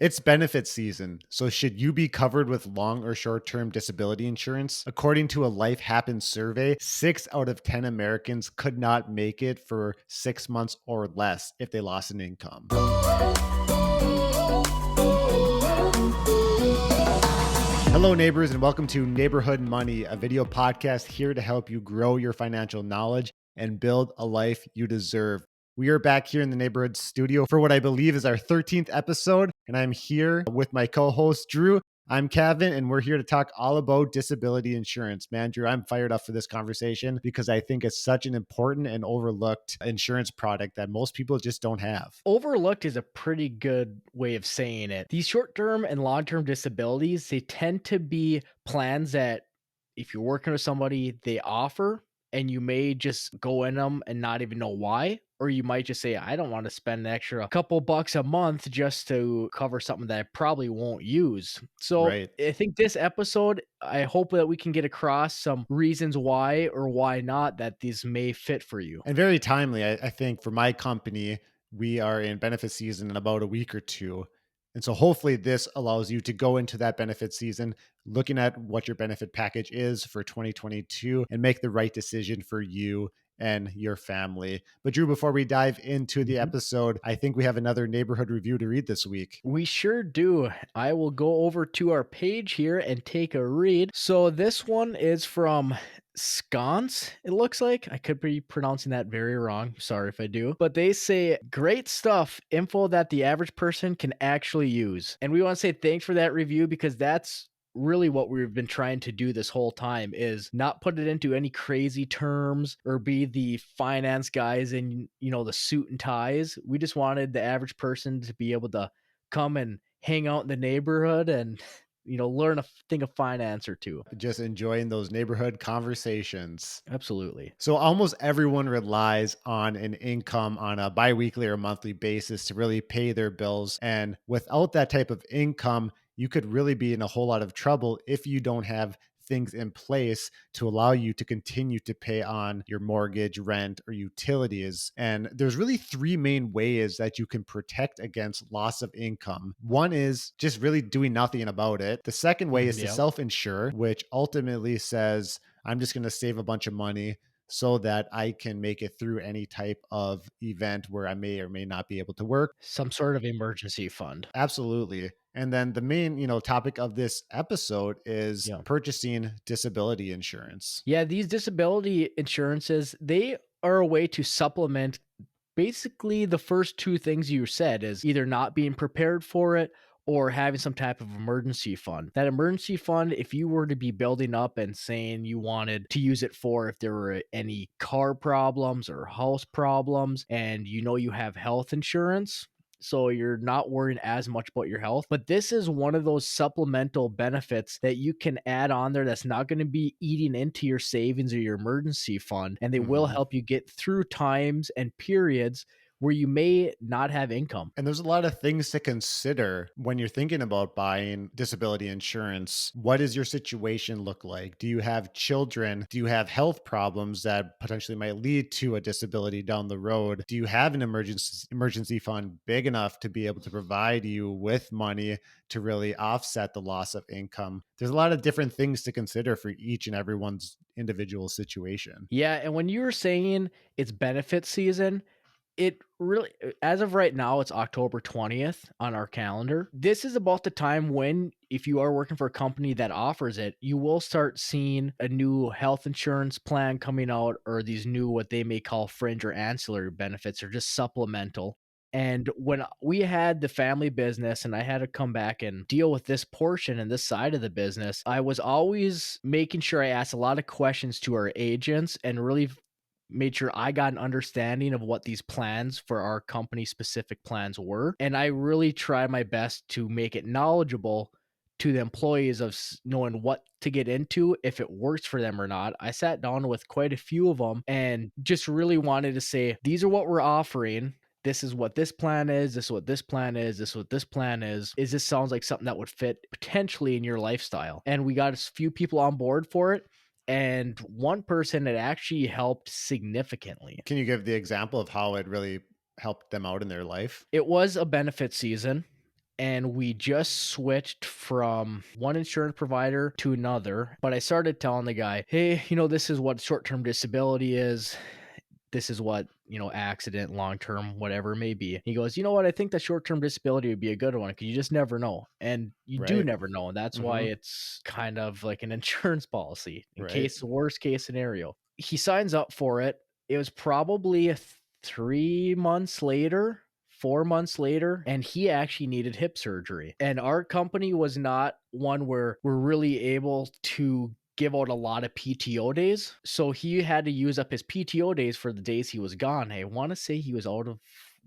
It's benefit season, so should you be covered with long or short term disability insurance? According to a Life Happens survey, 6 out of 10 Americans could not make it for 6 months or less if they lost an income. Hello, neighbors, and welcome to Neighborhood Money, a video podcast here to help you grow your financial knowledge and build a life you deserve. We are back here in the neighborhood studio for what I believe is our 13th episode, and I'm here with my co-host, Drew. I'm Cavan, and we're here to talk all about disability insurance. Man, Drew, I'm fired up for this conversation because I think it's such an important and overlooked insurance product that most people just don't have. Overlooked is a pretty good way of saying it. These short-term and long-term disabilities, they tend to be plans that if you're working with somebody, they offer, and you may just go in them and not even know why. Or you might just say, I don't want to spend an extra couple bucks a month just to cover something that I probably won't use. So Right. I think this episode, I hope that we can get across some reasons why or why not that these may fit for you. And very timely. I think for my company, we are in benefit season in about a week or two. And so hopefully this allows you to go into that benefit season looking at what your benefit package is for 2022 and make the right decision for you and your family. But Drew, before we dive into the Mhm. episode, I think we have another neighborhood review to read this week. We sure do. I will go over to our page here and take a read. So this one is from Sconce, it looks like. I could be pronouncing that very wrong. Sorry if I do. But they say, great stuff, info that the average person can actually use. And we want to say thanks for that review because that's really what we've been trying to do this whole time is not put it into any crazy terms or be the finance guys in the suit and ties. We just wanted the average person to be able to come and hang out in the neighborhood and learn a thing of finance or two. Just enjoying those neighborhood conversations. Absolutely. So almost everyone relies on an income on a biweekly or monthly basis to really pay their bills. And without that type of income, you could really be in a whole lot of trouble if you don't have things in place to allow you to continue to pay on your mortgage, rent, or utilities. And there's really three main ways that you can protect against loss of income. One is just really doing nothing about it. The second way is to Yep. self-insure, which ultimately says, I'm just going to save a bunch of money so that I can make it through any type of event where I may or may not be able to work. Some sort of emergency fund. Absolutely. And then the main, topic of this episode is Yeah. purchasing disability insurance. Yeah, these disability insurances, they are a way to supplement basically the first two things you said is either not being prepared for it or having some type of emergency fund. That emergency fund, if you were to be building up and saying you wanted to use it for if there were any car problems or house problems and you have health insurance, so you're not worrying as much about your health. But this is one of those supplemental benefits that you can add on there that's not going to be eating into your savings or your emergency fund. And they will Mhm. help you get through times and periods where you may not have income. And there's a lot of things to consider when you're thinking about buying disability insurance. What does your situation look like? Do you have children? Do you have health problems that potentially might lead to a disability down the road? Do you have an emergency fund big enough to be able to provide you with money to really offset the loss of income? There's a lot of different things to consider for each and everyone's individual situation. Yeah. And when you were saying it's benefit season, it really, as of right now, it's October 20th on our calendar. This is about the time when, if you are working for a company that offers it, you will start seeing a new health insurance plan coming out or these new, what they may call fringe or ancillary benefits or just supplemental. And when we had the family business and I had to come back and deal with this portion and this side of the business, I was always making sure I asked a lot of questions to our agents and really made sure I got an understanding of what these plans for our company specific plans were. And I really tried my best to make it knowledgeable to the employees of knowing what to get into, if it works for them or not. I sat down with quite a few of them and just really wanted to say, these are what we're offering. This is what this plan is. This is what this plan is. This is what this plan is. Is this sounds like something that would fit potentially in your lifestyle? And we got a few people on board for it. And one person that actually helped significantly. Can you give the example of how it really helped them out in their life? It was a benefit season, and we just switched from one insurance provider to another. But I started telling the guy, hey, this is what short term disability is. This is what, accident, long term, whatever it may be. He goes, you know what? I think that short term disability would be a good one because you just never know. And you do Right. never know. And that's why Hmm. it's kind of like an insurance policy in Right. case the worst case scenario. He signs up for it. It was probably 3 months later, 4 months later, and he actually needed hip surgery. And our company was not one where we're really able to give out a lot of PTO days. So he had to use up his PTO days for the days he was gone. I want to say he was out of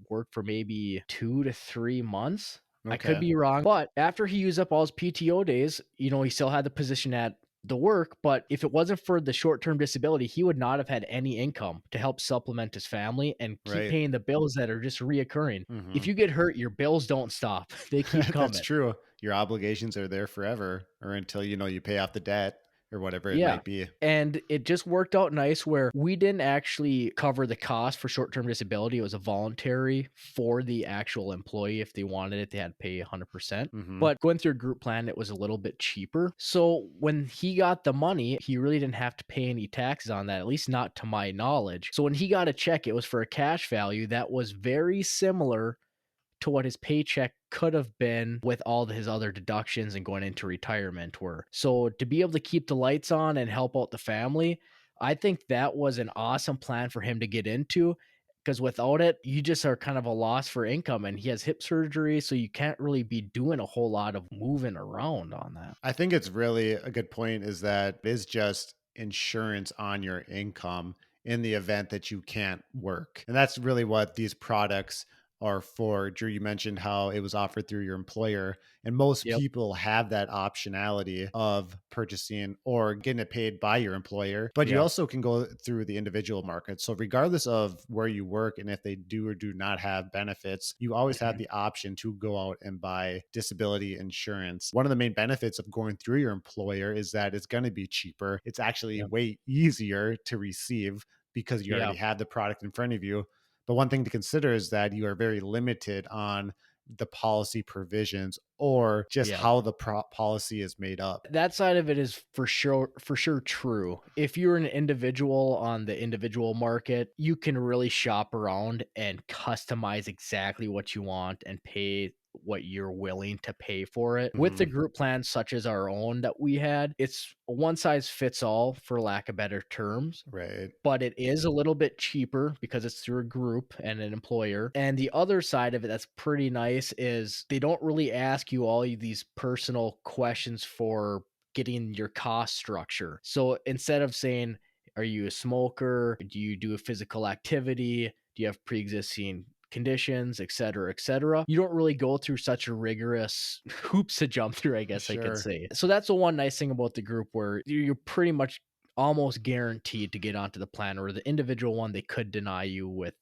work for maybe 2 to 3 months. I could Okay. be wrong. But after he used up all his PTO days, he still had the position at the work. But if it wasn't for the short term disability, he would not have had any income to help supplement his family and keep Right. paying the bills that are just reoccurring. If Hmm. you get hurt, your bills don't stop, they keep That's coming. true. Your obligations are there forever or until you pay off the debt or whatever it Yeah. might be. And it just worked out nice where we didn't actually cover the cost for short-term disability. It was a voluntary for the actual employee. If they wanted it, they had to pay 100%. Hmm. But going through a group plan, it was a little bit cheaper. So when he got the money, he really didn't have to pay any taxes on that, at least not to my knowledge. So when he got a check, it was for a cash value that was very similar to what his paycheck could have been with all his other deductions and going into retirement were. So to be able to keep the lights on and help out the family, I think that was an awesome plan for him to get into because without it, you just are kind of a loss for income. And he has hip surgery, so you can't really be doing a whole lot of moving around on that. I think it's really a good point is that it is just insurance on your income in the event that you can't work. And that's really what these products are for. Drew, you mentioned how it was offered through your employer, and most Yep. people have that optionality of purchasing or getting it paid by your employer. But you Yep. also can go through the individual market. So, regardless of where you work and if they do or do not have benefits, you always have Mhm. the option to go out and buy disability insurance. One of the main benefits of going through your employer is that it's going to be cheaper. It's actually Yep. way easier to receive because you already Yep. have the product in front of you. But one thing to consider is that you are very limited on the policy provisions or just Yep. how the policy is made up. That side of it is for sure true. If you're an individual on the individual market, you can really shop around and customize exactly what you want and pay what you're willing to pay for it. With the Mhm. group plans such as our own that we had, it's a one size fits all for lack of better terms, Right. but it is a little bit cheaper because it's through a group and an employer. And the other side of it that's pretty nice is they don't really ask you all these personal questions for getting your cost structure. So instead of saying, are you a smoker? Do you do a physical activity? Do you have pre-existing conditions, et cetera, et cetera? You don't really go through such a rigorous hoops to jump through, I guess I could Sure. say. So that's the one nice thing about the group where you're pretty much almost guaranteed to get onto the plan, or the individual one they could deny you with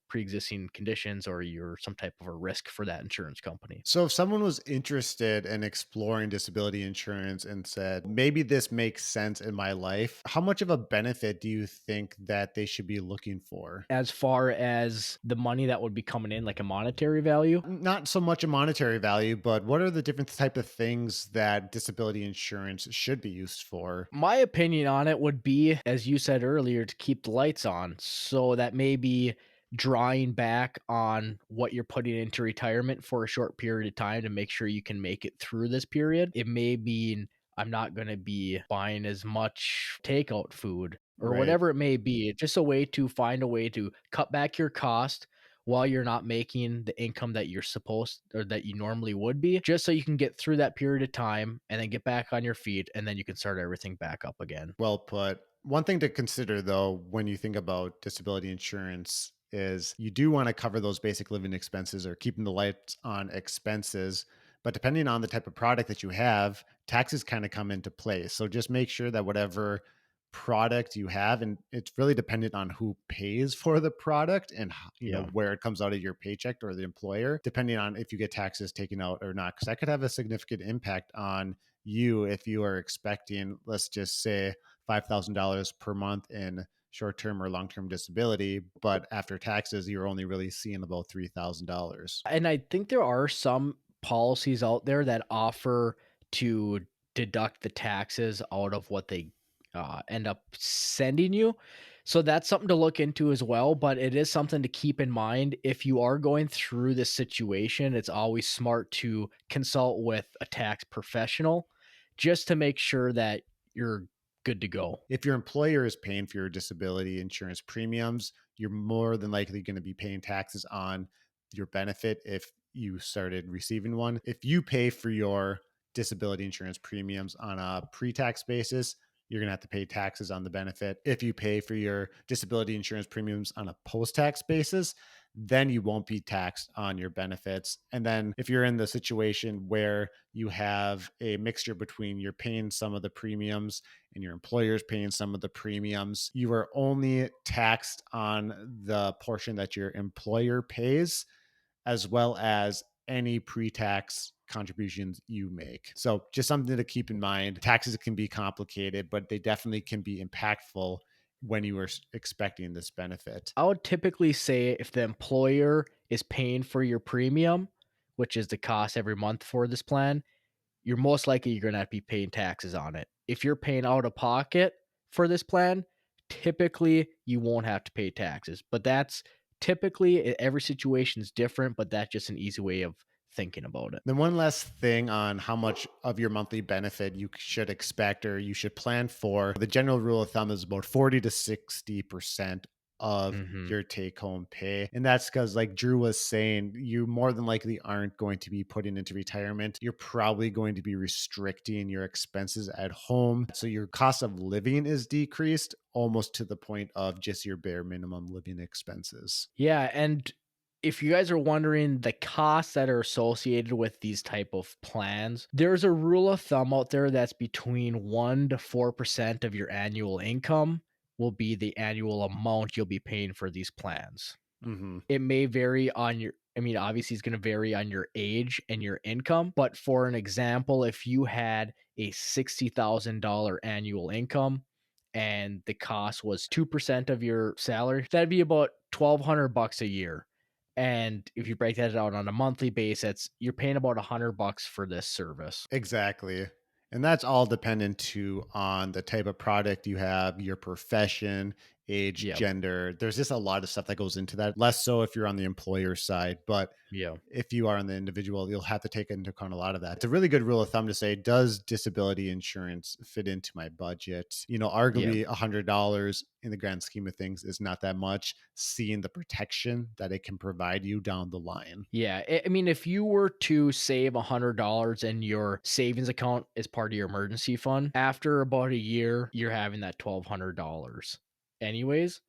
pre-existing conditions or you're some type of a risk for that insurance company. So, if someone was interested in exploring disability insurance and said, maybe this makes sense in my life, how much of a benefit do you think that they should be looking for? As far as the money that would be coming in, like a monetary value, Not so much a monetary value, but what are the different type of things that disability insurance should be used for? my opinion on it would be, as you said earlier, to keep the lights on. So that may be drawing back on what you're putting into retirement for a short period of time to make sure you can make it through this period. It may mean I'm not going to be buying as much takeout food or Right. whatever it may be. It's just a way to find a way to cut back your cost while you're not making the income that you're supposed or that you normally would be, just so you can get through that period of time and then get back on your feet and then you can start everything back up again. Well put. One thing to consider, though, when you think about disability insurance is you do want to cover those basic living expenses or keeping the lights on expenses. But depending on the type of product that you have, taxes kind of come into play. So just make sure that whatever product you have, and it's really dependent on who pays for the product and Yeah. where it comes out of your paycheck or the employer, depending on if you get taxes taken out or not, because that could have a significant impact on you if you are expecting, let's just say, $5,000 per month in short term or long term disability. But after taxes, you're only really seeing about $3,000. And I think there are some policies out there that offer to deduct the taxes out of what they end up sending you. So that's something to look into as well. But it is something to keep in mind. If you are going through this situation, it's always smart to consult with a tax professional just to make sure that you're good to go. If your employer is paying for your disability insurance premiums, you're more than likely going to be paying taxes on your benefit if you started receiving one. If you pay for your disability insurance premiums on a pre tax basis, you're going to have to pay taxes on the benefit. If you pay for your disability insurance premiums on a post tax basis, then you won't be taxed on your benefits. And then if you're in the situation where you have a mixture between you're paying some of the premiums and your employer's paying some of the premiums, you are only taxed on the portion that your employer pays, as well as any pre tax contributions you make. So, just something to keep in mind. Taxes can be complicated, but they definitely can be impactful when you are expecting this benefit. I would typically say if the employer is paying for your premium, which is the cost every month for this plan, you're most likely you're gonna have to be paying taxes on it. If you're paying out of pocket for this plan, typically you won't have to pay taxes. But that's typically every situation is different, but that's just an easy way of thinking about it. Then one last thing on how much of your monthly benefit you should expect or you should plan for. The general rule of thumb is about 40 to 60% of Mhm. your take home pay. And that's because, like Drew was saying, you more than likely aren't going to be putting into retirement. You're probably going to be restricting your expenses at home. So your cost of living is decreased almost to the point of just your bare minimum living expenses. Yeah, and if you guys are wondering the costs that are associated with these type of plans, there's a rule of thumb out there that's between 1 to 4% of your annual income will be the annual amount you'll be paying for these plans. Hmm. It may vary on your I mean, obviously it's going to vary on your age and your income, but for an example, if you had a $60,000 annual income and the cost was 2% of your salary, that'd be about 1,200 bucks a year. And if you break that out on a monthly basis, you're paying about 100 bucks for this service. Exactly. And that's all dependent too on the type of product you have, your profession, age, Yeah. gender. There's just a lot of stuff that goes into that. Less so if you're on the employer side, but Yeah. if you are on the individual, you'll have to take into account a lot of that. It's a really good rule of thumb to say, does disability insurance fit into my budget? Yeah. Arguably $100 in the grand scheme of things is not that much, seeing the protection that it can provide you down the line. Yeah, I mean, if you were to save $100 in your savings account as part of your emergency fund, after about a year, you're having that $1,200 anyways.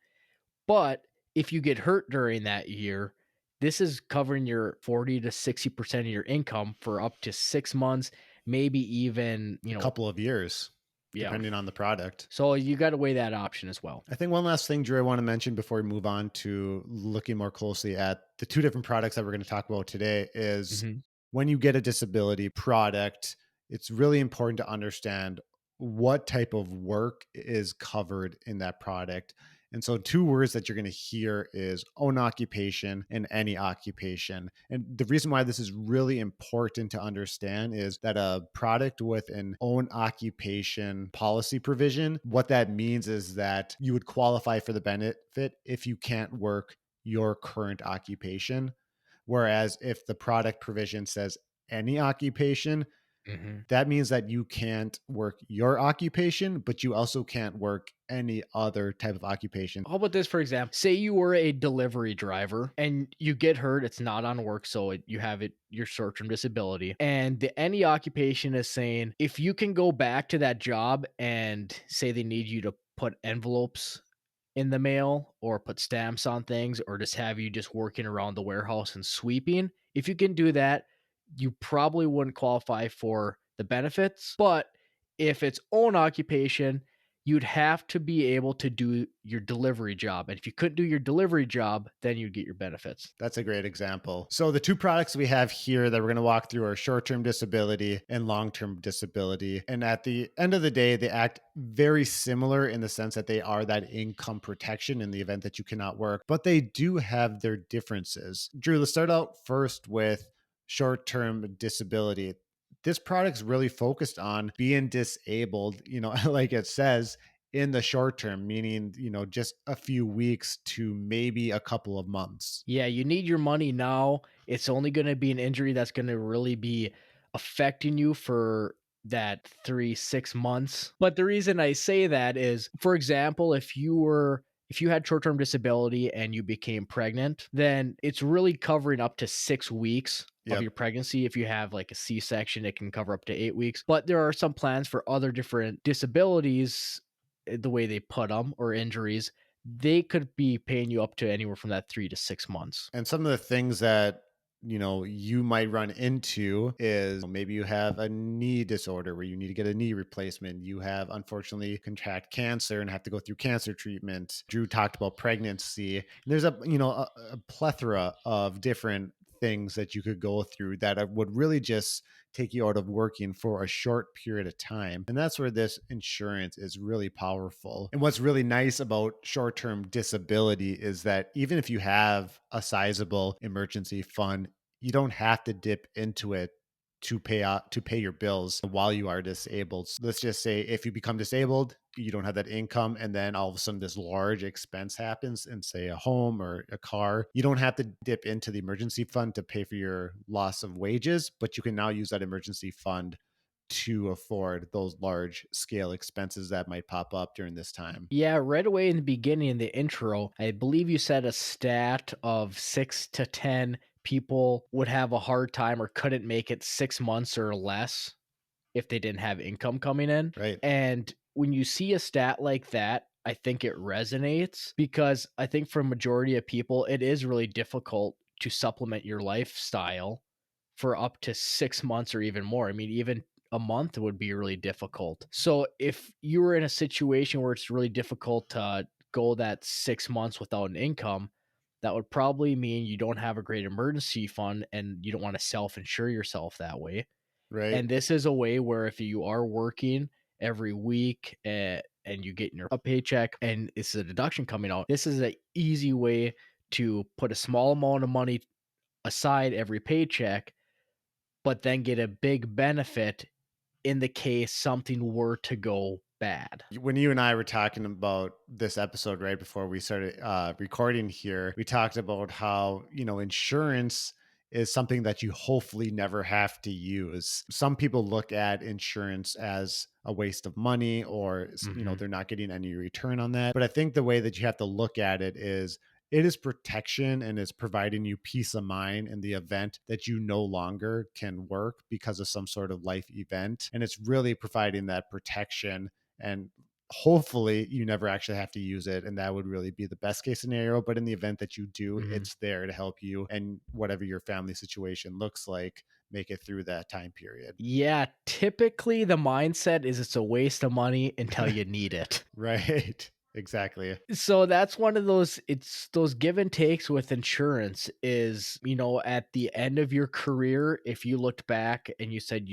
But if you get hurt during that year, this is covering your 40 to 60% of your income for up to 6 months, maybe even, A couple of years, yeah. depending on the product. So you got to weigh that option as well. I think one last thing, Drew, I want to mention before we move on to looking more closely at the two different products that we're going to talk about today is Mhm. when you get a disability product, it's really important to understand what type of work is covered in that product. And so, two words that you're going to hear is own occupation and any occupation. And the reason why this is really important to understand is that a product with an own occupation policy provision, what that means is that you would qualify for the benefit if you can't work your current occupation. Whereas if the product provision says any occupation, Mhm. that means that you can't work your occupation, but you also can't work any other type of occupation. How about this, for example? Say you were a delivery driver and you get hurt. It's not on work, so you have it your short-term disability. And the any occupation is saying if you can go back to that job and say they need you to put envelopes in the mail or put stamps on things or just have you just working around the warehouse and sweeping. If you can do that, you probably wouldn't qualify for the benefits. But if it's own occupation, you'd have to be able to do your delivery job. And if you couldn't do your delivery job, then you'd get your benefits. That's a great example. So, the two products we have here that we're going to walk through are short term disability and long term disability. And at the end of the day, they act very similar in the sense that they are that income protection in the event that you cannot work, but they do have their differences. Drew, let's start out first with short term disability. This product's really focused on being disabled, like it says, in the short term, meaning, just a few weeks to maybe a couple of months. Yeah, you need your money now. It's only going to be an injury that's going to really be affecting you for that 3, 6 months. But the reason I say that is, for example, if you had short-term disability and you became pregnant, then it's really covering up to 6 weeks of Yep. your pregnancy. If you have like a C-section, it can cover up to 8 weeks. But there are some plans for other different disabilities, the way they put them, or injuries, they could be paying you up to anywhere from that 3 to 6 months. And some of the things that you might run into is maybe you have a knee disorder where you need to get a knee replacement. You have unfortunately contract cancer and have to go through cancer treatment. Drew talked about pregnancy. And there's a plethora of different things that you could go through that would really just take you out of working for a short period of time. And that's where this insurance is really powerful. And what's really nice about short term disability is that even if you have a sizable emergency fund, you don't have to dip into it to pay your bills while you are disabled. So let's just say if you become disabled, you don't have that income, and then all of a sudden this large expense happens in, say, a home or a car. You don't have to dip into the emergency fund to pay for your loss of wages, but you can now use that emergency fund to afford those large scale expenses that might pop up during this time. Yeah, right away in the beginning, in the intro, I believe you said a stat of 6 to 10 people would have a hard time or couldn't make it 6 months or less if they didn't have income coming in. Right. And when you see a stat like that, I think it resonates because I think for a majority of people, it is really difficult to supplement your lifestyle for up to 6 months or even more. I mean, even a month would be really difficult. So if you were in a situation where it's really difficult to go that 6 months without an income, that would probably mean you don't have a great emergency fund and you don't want to self insure yourself that way. Right. And this is a way where if you are working every week and you get your a paycheck and it's a deduction coming out, this is an easy way to put a small amount of money aside every paycheck, but then get a big benefit in the case something were to go bad. When you and I were talking about this episode right before we started recording here, we talked about how, insurance is something that you hopefully never have to use. Some people look at insurance as a waste of money or, Mhm. they're not getting any return on that. But I think the way that you have to look at it is it is protection and it's providing you peace of mind in the event that you no longer can work because of some sort of life event. And it's really providing that protection, and hopefully you never actually have to use it, and that would really be the best case scenario. But in the event that you do, Mhm. it's there to help you and whatever your family situation looks like, make it through that time period. Yeah, typically the mindset is it's a waste of money until you need it. Right. Exactly. So that's one of those it's those give and takes with insurance is, at the end of your career, if you looked back and you said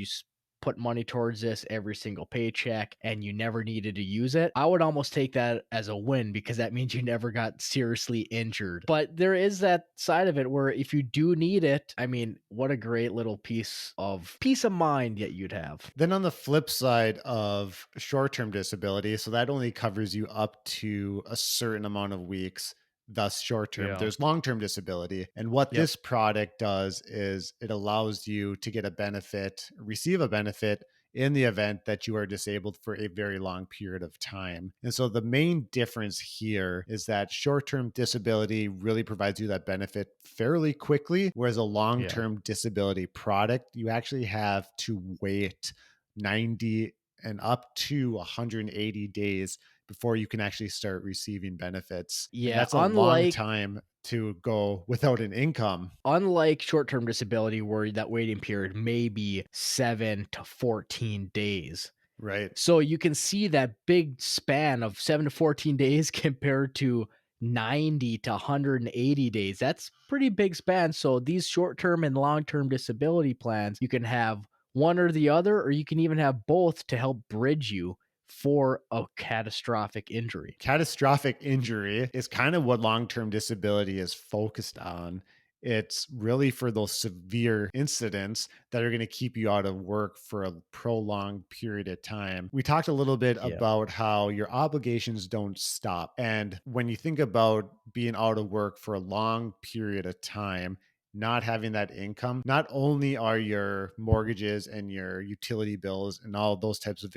put money towards this every single paycheck and you never needed to use it, I would almost take that as a win because that means you never got seriously injured. But there is that side of it where if you do need it, I mean, what a great little piece of peace of mind that you'd have. Then on the flip side of short-term disability, so that only covers you up to a certain amount of weeks, thus short-term. Yeah. There's long-term disability. And what Yep. this product does is it allows you to get a benefit, receive a benefit in the event that you are disabled for a very long period of time. And so the main difference here is that short-term disability really provides you that benefit fairly quickly, whereas a Yeah. long-term disability product, you actually have to wait 90 and up to 180 days before you can actually start receiving benefits. And Yeah. that's a long time to go without an income. Unlike short-term disability where that waiting period may be 7 to 14 days. Right. So you can see that big span of 7 to 14 days compared to 90 to 180 days. That's pretty big span. So these short-term and long-term disability plans, you can have one or the other, or you can even have both to help bridge you for a catastrophic injury. Catastrophic injury is kind of what long term disability is focused on. It's really for those severe incidents that are going to keep you out of work for a prolonged period of time. We talked a little bit Yeah. about how your obligations don't stop. And when you think about being out of work for a long period of time, not having that income, not only are your mortgages and your utility bills and all those types of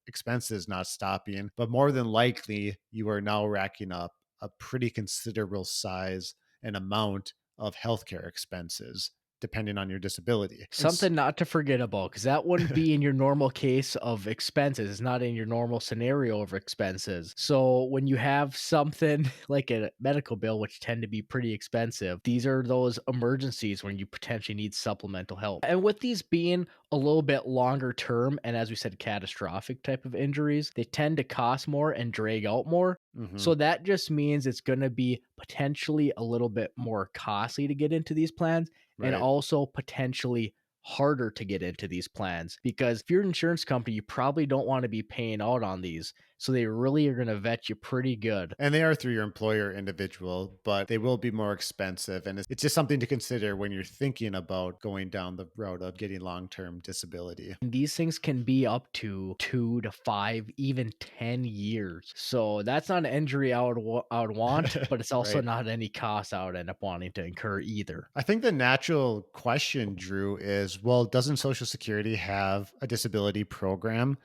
expenses not stopping, but more than likely, you are now racking up a pretty considerable size and amount of healthcare expenses, depending on your disability. Something not to forget about, because that wouldn't be in your normal case of expenses. It's not in your normal scenario of expenses. So when you have something like a medical bill, which tend to be pretty expensive, these are those emergencies when you potentially need supplemental help. And with these being a little bit longer term, and as we said, catastrophic type of injuries, they tend to cost more and drag out more. Mhm. So that just means it's going to be potentially a little bit more costly to get into these plans, and Right. also potentially harder to get into these plans, because if you're an insurance company, you probably don't want to be paying out on these. So they really are going to vet you pretty good. And they are through your employer individual, but they will be more expensive. And it's just something to consider when you're thinking about going down the road of getting long term disability. And these things can be up to 2 to 5, even 10 years. So that's not an injury I would want, but it's also Right. not any cost I would end up wanting to incur either. I think the natural question, Drew, is well, doesn't Social Security have a disability program?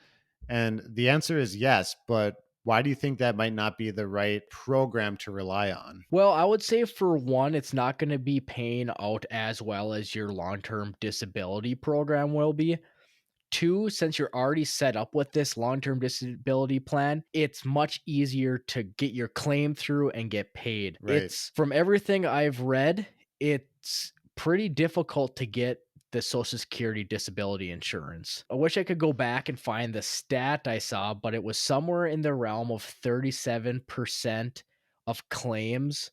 And the answer is yes, but why do you think that might not be the right program to rely on? Well, I would say for one, it's not going to be paying out as well as your long term disability program will be. Two, since you're already set up with this long term disability plan, it's much easier to get your claim through and get paid. Right. It's from everything I've read, it's pretty difficult to get the Social Security disability insurance. I wish I could go back and find the stat I saw, but it was somewhere in the realm of 37% of claims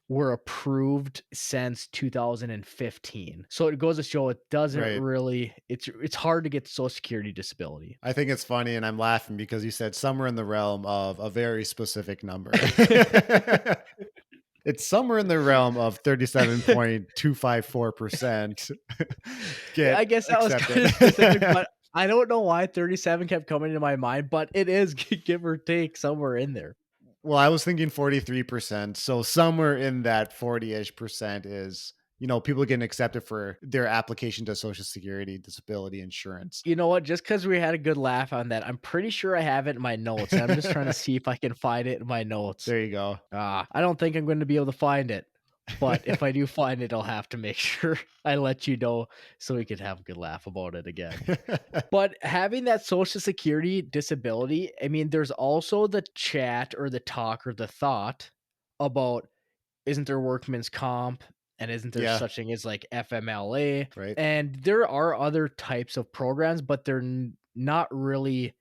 were approved since 2015. So it goes to show it doesn't Right. really it's hard to get Social Security disability. I think it's funny and I'm laughing because you said somewhere in the realm of a very specific number. It's somewhere in the realm of 37.254% Yeah, get I guess that was accepted. kind of specific, but I don't know why 37 kept coming to my mind, but it is give or take somewhere in there. Well, I was thinking 43%. So somewhere in that 40-ish percent is, people getting accepted for their application to Social Security disability insurance. You know what? Just because we had a good laugh on that, I'm pretty sure I have it in my notes. And I'm just trying to see if I can find it in my notes. There you go. I don't think I'm going to be able to find it. But if I do find it, I'll have to make sure I let you know so we could have a good laugh about it again. But having that Social Security disability, I mean, there's also the chat or the talk or the thought about, isn't there workman's comp, and isn't there Yeah, such thing as like FMLA? right. And there are other types of programs, but they're not really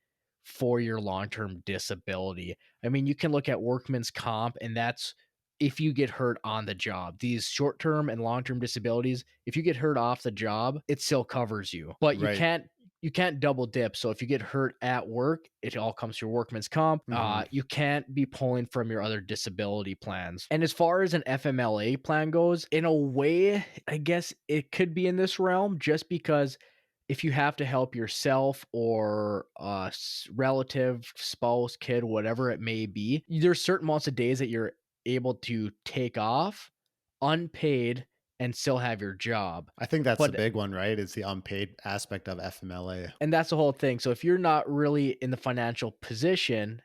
for your long-term disability. I mean, you can look at workman's comp, and that's if you get hurt on the job. These short-term and long-term disabilities, if you get hurt off the job, it still covers you. But Right. you can't double dip. So if you get hurt at work, it all comes through workman's comp. Mhm. You can't be pulling from your other disability plans. And as far as an FMLA plan goes, in a way, I guess it could be in this realm, just because if you have to help yourself or a relative, spouse, kid, whatever it may be, there's certain amounts of days that you're able to take off unpaid and still have your job. I think that's the But big one, right? Is the unpaid aspect of FMLA. and that's the whole thing. So if you're not really in the financial position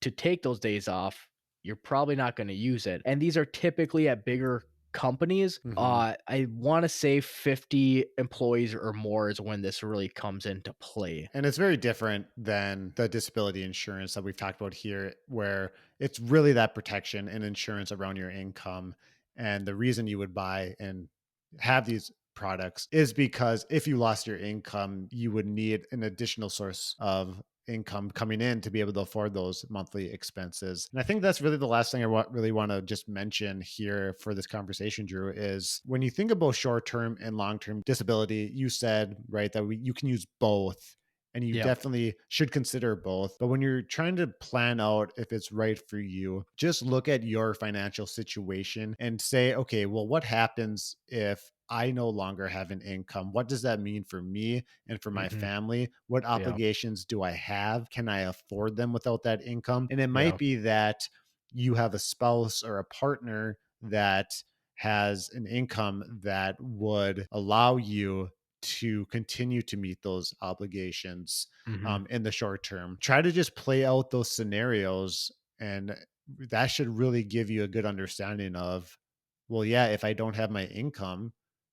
to take those days off, you're probably not going to use it. And these are typically at bigger companies. Mhm. I want to say 50 employees or more is when this really comes into play. And it's very different than the disability insurance that we've talked about here, where it's really that protection and insurance around your income. And the reason you would buy and have these products is because if you lost your income, you would need an additional source of income coming in to be able to afford those monthly expenses. And I think that's really the last thing really want to just mention here for this conversation, Drew, is when you think about short term and long term disability, you said, right, that you can use both. And you Yep. definitely should consider both. But when you're trying to plan out if it's right for you, just look at your financial situation and say, okay, well, what happens if I no longer have an income? What does that mean for me and for my Mhm. family? What Yep. obligations do I have? Can I afford them without that income? And it might Yep. be that you have a spouse or a partner that has an income that would allow you to continue to meet those obligations Mhm. in the short term. Try to just play out those scenarios, and that should really give you a good understanding of, well, yeah, if I don't have my income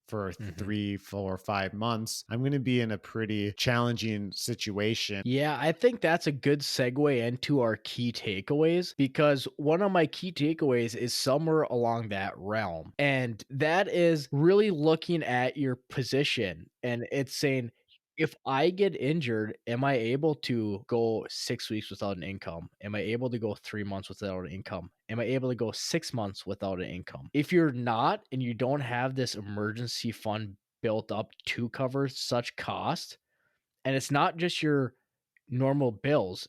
for Mhm. 3, 4, 5 months, I'm going to be in a pretty challenging situation. Yeah, I think that's a good segue into our key takeaways because one of my key takeaways is somewhere along that realm. And that is really looking at your position and it's saying, if I get injured, am I able to go 6 weeks without an income? Am I able to go 3 months without an income? Am I able to go 6 months without an income? If you're not and you don't have this emergency fund built up to cover such cost, and it's not just your normal bills.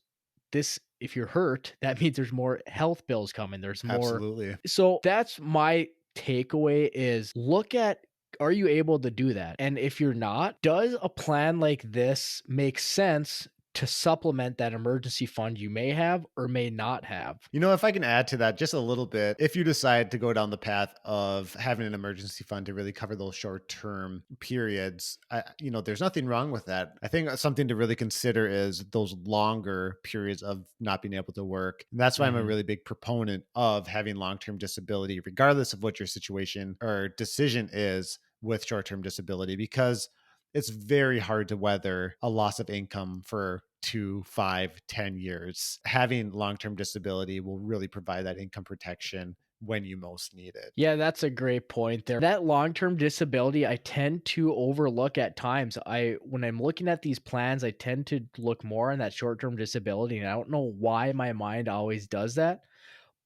This if you're hurt, that means there's more health bills coming. There's more. Absolutely. So that's my takeaway is look at, are you able to do that? And if you're not, does a plan like this make sense to supplement that emergency fund you may have or may not have? If I can add to that just a little bit, if you decide to go down the path of having an emergency fund to really cover those short term periods, there's nothing wrong with that. I think something to really consider is those longer periods of not being able to work. And that's why I'm a Mhm. really big proponent of having long term disability, regardless of what your situation or decision is with short term disability, because it's very hard to weather a loss of income for 2, 5, 10 years. Having long term disability will really provide that income protection when you most need it. Yeah, that's a great point there. That long-term disability, I tend to overlook at times. When I'm looking at these plans, I tend to look more on that short-term disability, and I don't know why my mind always does that.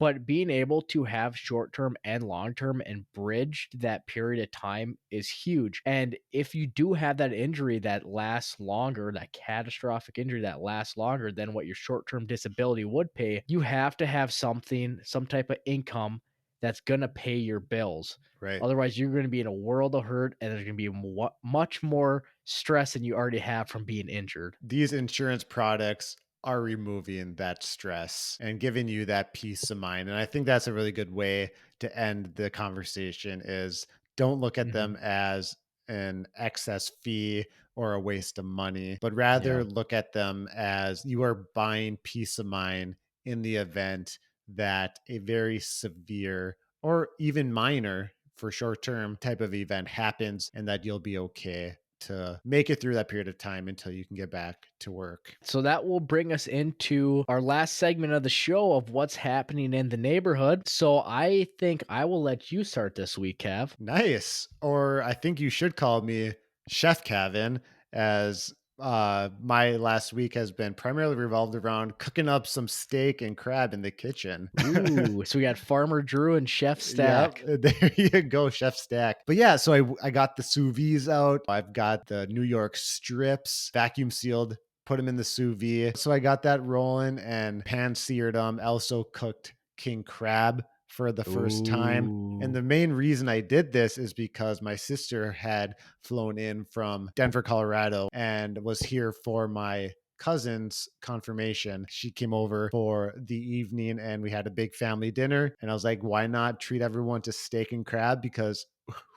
But being able to have short-term and long-term and bridge that period of time is huge. And if you do have that injury that lasts longer, that catastrophic injury that lasts longer than what your short-term disability would pay, you have to have something, some type of income that's going to pay your bills. Right. Otherwise, you're going to be in a world of hurt and there's going to be much more stress than you already have from being injured. These insurance products are removing that stress and giving you that peace of mind. And I think that's a really good way to end the conversation is don't look at Mhm. them as an excess fee or a waste of money, but Yeah. rather look at them as you are buying peace of mind in the event that a very severe or even minor for short term type of event happens and that you'll be okay to make it through that period of time until you can get back to work. So that will bring us into our last segment of the show of what's happening in the neighborhood. So I think I will let you start this week, Kev. Nice. Or I think you should call me Chef Cavan, as my last week has been primarily revolved around cooking up some steak and crab in the kitchen. Ooh, so we got Farmer Drew and Chef Yep, Stack. there you go, Chef Stack. But yeah, so I got the sous vide out. I've got the New York strips vacuum sealed, put them in the sous vide. So I got that rolling and pan seared them. Also cooked king crab for the first time. And Ooh. the main reason I did this is because my sister had flown in from Denver, Colorado, and was here for my cousin's confirmation. She came over for the evening and we had a big family dinner. And I was like, why not treat everyone to steak and crab? Because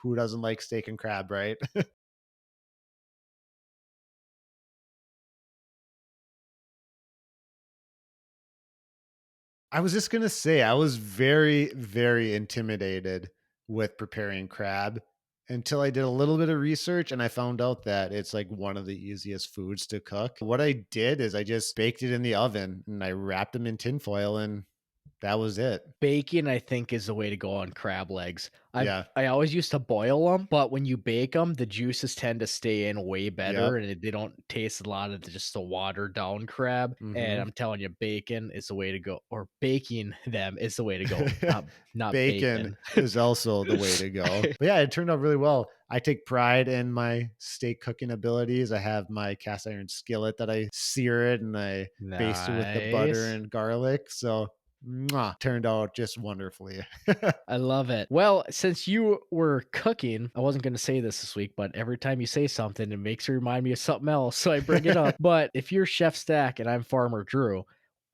who doesn't like steak and crab, right? I was just going to say, I was very, very intimidated with preparing crab until I did a little bit of research and I found out that it's like one of the easiest foods to cook. What I did is I just baked it in the oven and I wrapped them in tinfoil and That was it. Bacon, I think, is the way to go on crab legs. Yeah. I always used to boil them, but when you bake them, the juices tend to stay in way better, Yep. and they don't taste a lot of just the watered down crab, and Mhm. I'm telling you, bacon is the way to go, or baking them is the way to go, not Bacon bacon. is also the way to go. But yeah, it turned out really well. I take pride in my steak cooking abilities. I have my cast iron skillet that I sear it and I baste it with the butter Nice. and garlic. So, turned out just wonderfully. I love it. Well, since you were cooking, I wasn't going to say this week, but every time you say something, it makes you remind me of something else. So I bring it up. But if you're Chef Stack and I'm Farmer Drew,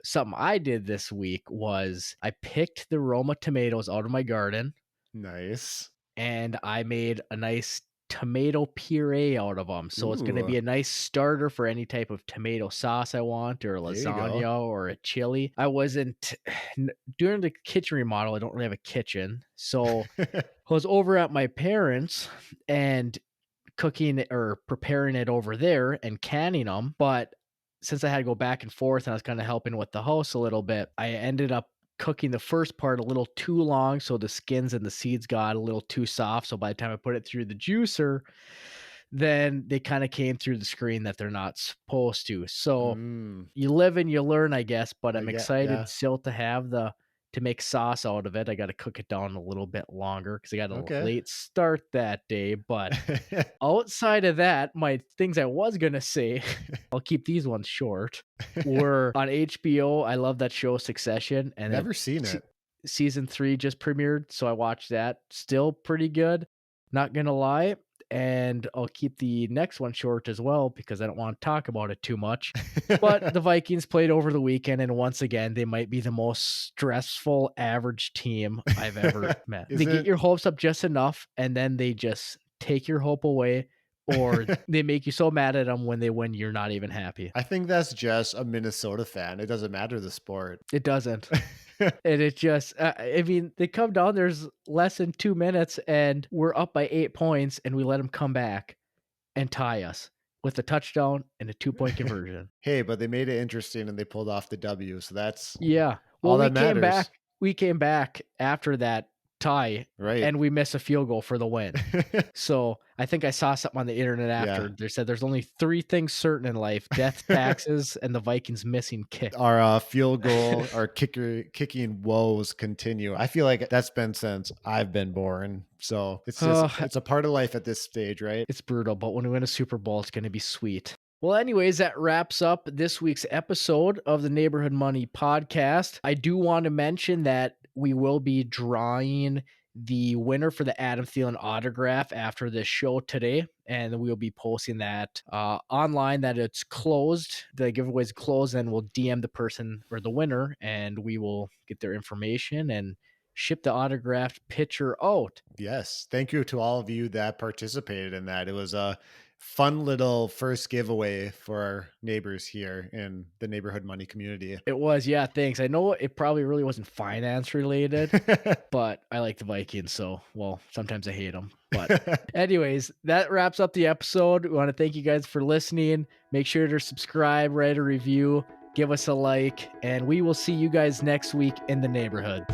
something I did this week was I picked the Roma tomatoes out of my garden Nice. and I made a nice tomato puree out of them. So it's going to Ooh, be a nice starter for any type of tomato sauce I want, or there you go. lasagna, or a chili. I wasn't during the kitchen remodel. I don't really have a kitchen. So I was over at my parents and cooking or preparing it over there and canning them. But since I had to go back and forth and I was kind of helping with the house a little bit, I ended up cooking the first part a little too long. So the skins and the seeds got a little too soft. So by the time I put it through the juicer, then they kind of came through the screen that they're not supposed to. So Mm, you live and you learn, I guess, but I I'm get, excited yeah. still to have to make sauce out of it. I got to cook it down a little bit longer because I got a Okay. late start that day. But outside of that, my things I was gonna say, I'll keep these ones short, were on HBO. I love that show Succession, and Never seen se it. season 3 just premiered, so I watched that. Still pretty good, not gonna lie, and I'll keep the next one short as well because I don't wanna talk about it too much. But the Vikings played over the weekend, and once again, they might be the most stressful average team I've ever met. They get Isn't your hopes up just enough, and then they just take your hope away, or they make you so mad at them when they win, you're not even happy. I think that's just a Minnesota fan. It doesn't matter the sport. It doesn't. And it just, I mean, they come down, there's less than 2 minutes, and we're up by 8 points, and we let them come back and tie us with a touchdown and a two-point conversion. Hey, but they made it interesting and they pulled off the W, so that's Yeah. Well, all that matters, we came back after that tie, right? and we missed a field goal for the win. So, I think I saw something on the internet Yeah. after. They said there's only 3 things certain in life: death, taxes, and the Vikings missing kick. Our, field goal, our kicking woes continue. I feel like that's been since I've been born, so Uh, it's a part of life at this stage, right? it's brutal, but when we win a Super Bowl, it's gonna be sweet. Well, anyways, that wraps up this week's episode of the Neighborhood Money Podcast. I do want to mention that we will be drawing the winner for the Adam Thielen autograph after this show today, and we'll be posting that online that it's closed. The giveaway is closed, and we'll DM the person or the winner, and we will get their information and ship the autographed picture out. Yes. Thank you to all of you that participated in that. It was a fun little first giveaway for our neighbors here in the neighborhood money community. It was, yeah, thanks. I know it probably really wasn't finance related, but I like the Vikings, so well, sometimes I hate them. But anyways, that wraps up the episode. We want to thank you guys for listening. Make sure to subscribe, write a review, give us a like, and we will see you guys next week in the neighborhood.